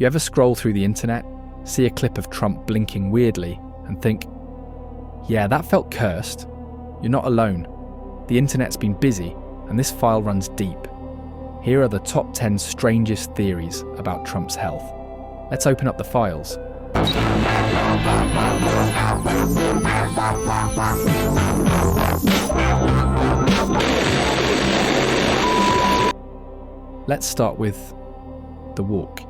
You ever scroll through the internet, see a clip of Trump blinking weirdly, and think, yeah, that felt cursed? You're not alone. The internet's been busy, and this file runs deep. Here are the top 10 strangest theories about Trump's health. Let's open up the files. Let's start with the walk.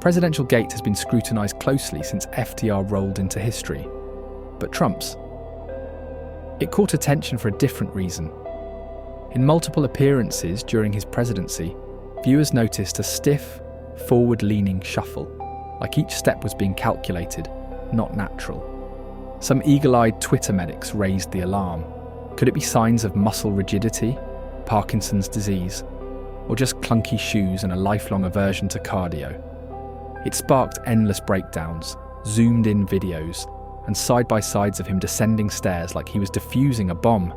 Presidential gait has been scrutinised closely since FDR rolled into history. But Trump's? It caught attention for a different reason. In multiple appearances during his presidency, viewers noticed a stiff, forward-leaning shuffle, like each step was being calculated, not natural. Some eagle-eyed Twitter medics raised the alarm. Could it be signs of muscle rigidity, Parkinson's disease, or just clunky shoes and a lifelong aversion to cardio? It sparked endless breakdowns, zoomed-in videos, and side-by-sides of him descending stairs like he was defusing a bomb.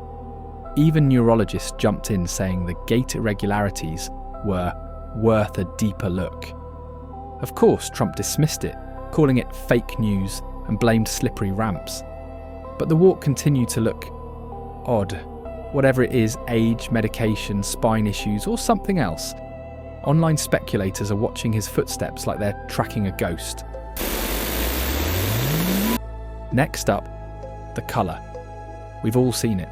Even neurologists jumped in saying the gait irregularities were worth a deeper look. Of course, Trump dismissed it, calling it fake news and blamed slippery ramps. But the walk continued to look odd. Whatever it is, age, medication, spine issues, or something else. Online speculators are watching his footsteps like they're tracking a ghost. Next up, the colour. We've all seen it.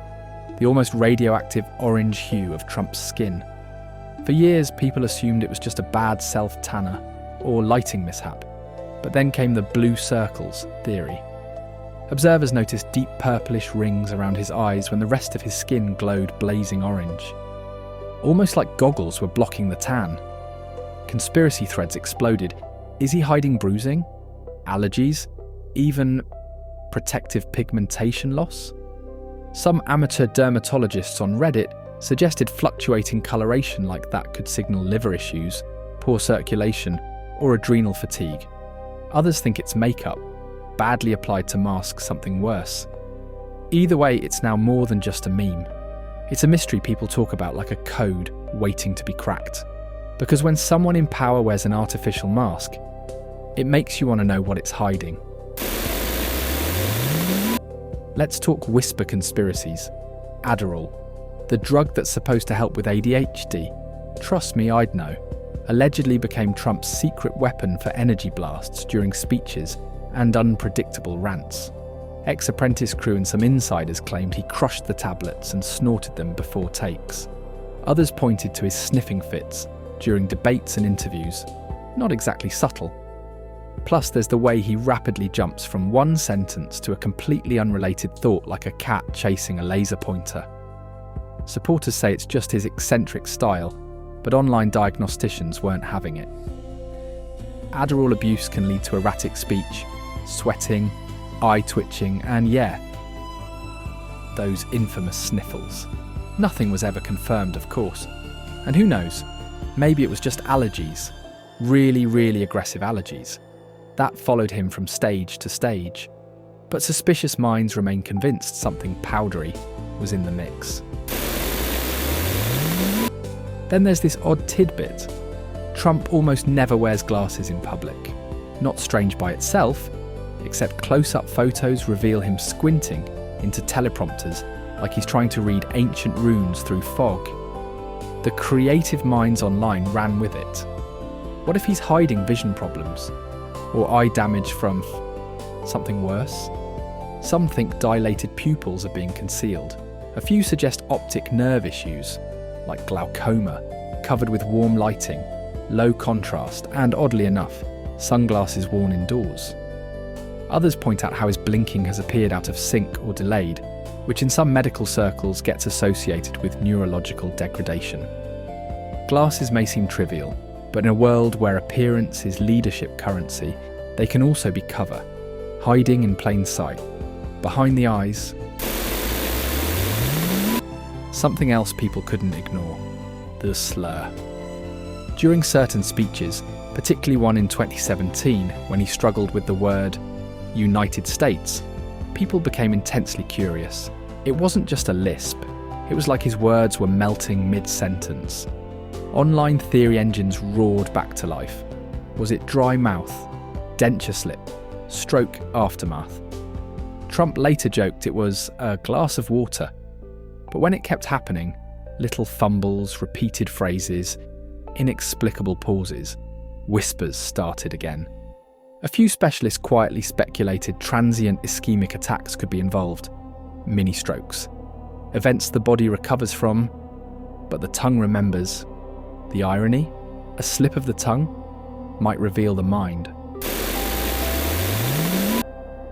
The almost radioactive orange hue of Trump's skin. For years, people assumed it was just a bad self-tanner or lighting mishap. But then came the blue circles theory. Observers noticed deep purplish rings around his eyes when the rest of his skin glowed blazing orange. Almost like goggles were blocking the tan. Conspiracy threads exploded. Is he hiding bruising? Allergies? Even protective pigmentation loss? Some amateur dermatologists on Reddit suggested fluctuating coloration like that could signal liver issues, poor circulation, or adrenal fatigue. Others think it's makeup, badly applied to mask something worse. Either way, it's now more than just a meme. It's a mystery people talk about like a code waiting to be cracked. Because when someone in power wears an artificial mask, it makes you want to know what it's hiding. Let's talk whisper conspiracies. Adderall, the drug that's supposed to help with ADHD. Trust me, I'd know. Allegedly became Trump's secret weapon for energy blasts during speeches and unpredictable rants. Ex-Apprentice crew and some insiders claimed he crushed the tablets and snorted them before takes. Others pointed to his sniffing fits during debates and interviews. Not exactly subtle. Plus, there's the way he rapidly jumps from one sentence to a completely unrelated thought like a cat chasing a laser pointer. Supporters say it's just his eccentric style, but online diagnosticians weren't having it. Adderall abuse can lead to erratic speech, sweating, eye twitching, and those infamous sniffles. Nothing was ever confirmed, of course. And who knows, maybe it was just allergies. Really, really aggressive allergies. That followed him from stage to stage. But suspicious minds remain convinced something powdery was in the mix. Then there's this odd tidbit. Trump almost never wears glasses in public. Not strange by itself, except close-up photos reveal him squinting into teleprompters like he's trying to read ancient runes through fog. The creative minds online ran with it. What if he's hiding vision problems? Or eye damage from something worse? Some think dilated pupils are being concealed. A few suggest optic nerve issues, like glaucoma, covered with warm lighting, low contrast, and oddly enough, sunglasses worn indoors. Others point out how his blinking has appeared out of sync or delayed, which in some medical circles gets associated with neurological degradation. Glasses may seem trivial, but in a world where appearance is leadership currency, they can also be cover, hiding in plain sight, behind the eyes. Something else people couldn't ignore, the slur. During certain speeches, particularly one in 2017 when he struggled with the word United States, people became intensely curious. It wasn't just a lisp, it was like his words were melting mid-sentence. Online theory engines roared back to life. Was it dry mouth, denture slip, stroke aftermath? Trump later joked it was a glass of water. But when it kept happening, little fumbles, repeated phrases, inexplicable pauses, whispers started again. A few specialists quietly speculated transient ischemic attacks could be involved, mini-strokes, events the body recovers from, but the tongue remembers. The irony? A slip of the tongue might reveal the mind.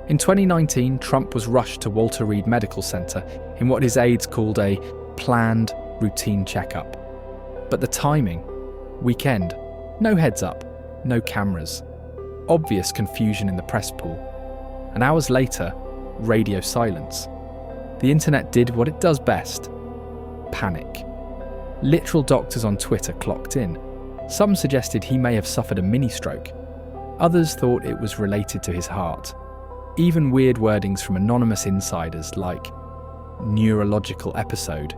In 2019, Trump was rushed to Walter Reed Medical Center in what his aides called a planned routine checkup. But the timing, weekend, no heads up, no cameras, obvious confusion in the press pool. And hours later, radio silence. The internet did what it does best: panic. Literal doctors on Twitter clocked in. Some suggested he may have suffered a mini-stroke. Others thought it was related to his heart. Even weird wordings from anonymous insiders like neurological episode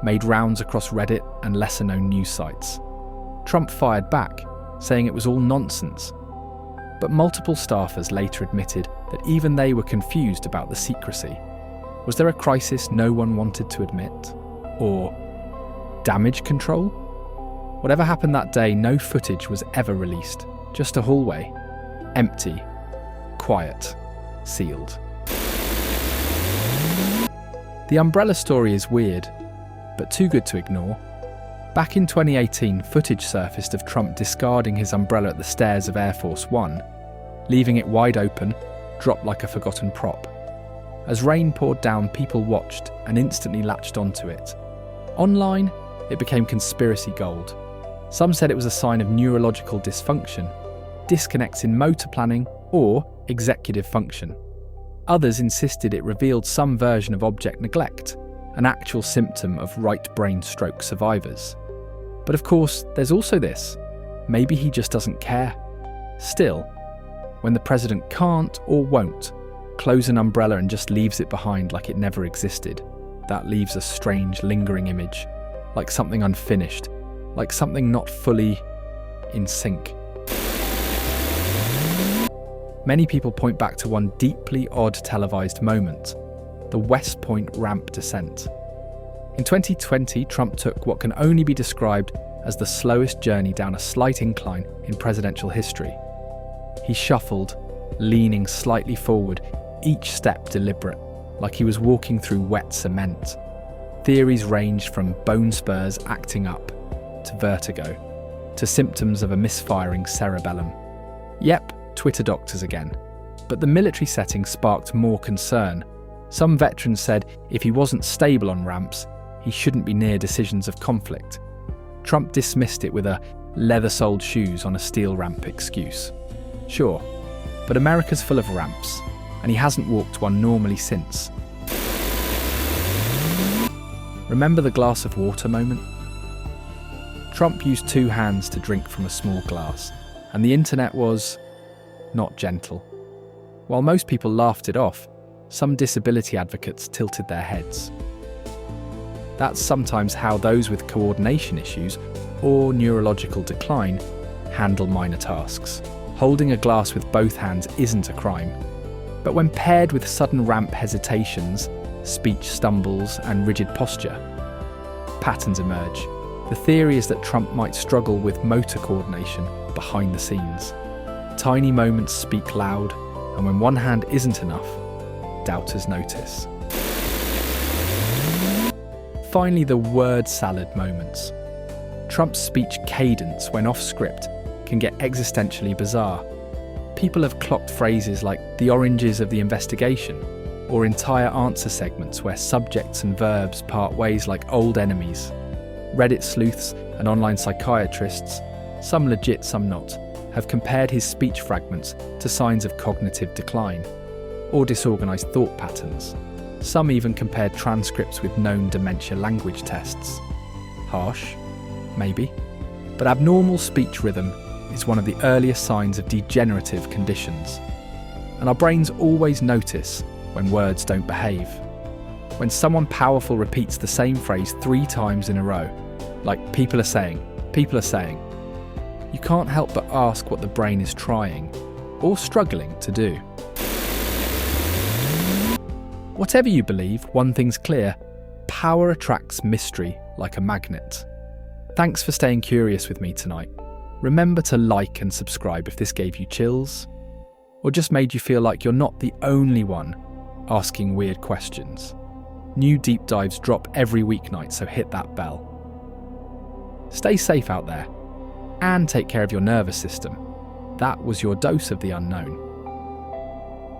made rounds across Reddit and lesser-known news sites. Trump fired back, saying it was all nonsense. But multiple staffers later admitted that even they were confused about the secrecy. Was there a crisis no one wanted to admit? Or damage control? Whatever happened that day, no footage was ever released. Just a hallway. Empty. Quiet. Sealed. The umbrella story is weird, but too good to ignore. Back in 2018, footage surfaced of Trump discarding his umbrella at the stairs of Air Force One, leaving it wide open, dropped like a forgotten prop. As rain poured down, people watched and instantly latched onto it. Online, it became conspiracy gold. Some said it was a sign of neurological dysfunction, disconnects in motor planning, or executive function. Others insisted it revealed some version of object neglect, an actual symptom of right brain stroke survivors. But of course, there's also this: maybe he just doesn't care. Still, when the president can't or won't close an umbrella and just leaves it behind like it never existed, that leaves a strange, lingering image, like something unfinished, like something not fully in sync. Many people point back to one deeply odd televised moment: the West Point ramp descent. In 2020, Trump took what can only be described as the slowest journey down a slight incline in presidential history. He shuffled, leaning slightly forward, each step deliberate, like he was walking through wet cement. Theories ranged from bone spurs acting up, to vertigo, to symptoms of a misfiring cerebellum. Yep, Twitter doctors again. But the military setting sparked more concern. Some veterans said if he wasn't stable on ramps, he shouldn't be near decisions of conflict. Trump dismissed it with a leather-soled shoes on a steel ramp excuse. Sure, but America's full of ramps, and he hasn't walked one normally since. Remember the glass of water moment? Trump used two hands to drink from a small glass, and the internet was not gentle. While most people laughed it off, some disability advocates tilted their heads. That's sometimes how those with coordination issues or neurological decline handle minor tasks. Holding a glass with both hands isn't a crime. But when paired with sudden ramp hesitations, speech stumbles, and rigid posture, patterns emerge. The theory is that Trump might struggle with motor coordination behind the scenes. Tiny moments speak loud, and when one hand isn't enough, doubters notice. Finally, the word salad moments. Trump's speech cadence, when off script, can get existentially bizarre. People have clocked phrases like the oranges of the investigation, or entire answer segments where subjects and verbs part ways like old enemies. Reddit sleuths and online psychiatrists, some legit, some not, have compared his speech fragments to signs of cognitive decline or disorganised thought patterns. Some even compared transcripts with known dementia language tests. Harsh? Maybe. But abnormal speech rhythm is one of the earliest signs of degenerative conditions. And our brains always notice when words don't behave. When someone powerful repeats the same phrase 3 times in a row, like people are saying, you can't help but ask what the brain is trying, or struggling, to do. Whatever you believe, one thing's clear: power attracts mystery like a magnet. Thanks for staying curious with me tonight. Remember to like and subscribe if this gave you chills, or just made you feel like you're not the only one asking weird questions. New deep dives drop every weeknight, so hit that bell. Stay safe out there, and take care of your nervous system. That was your dose of the unknown.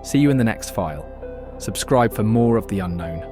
See you in the next file. Subscribe for more of the unknown.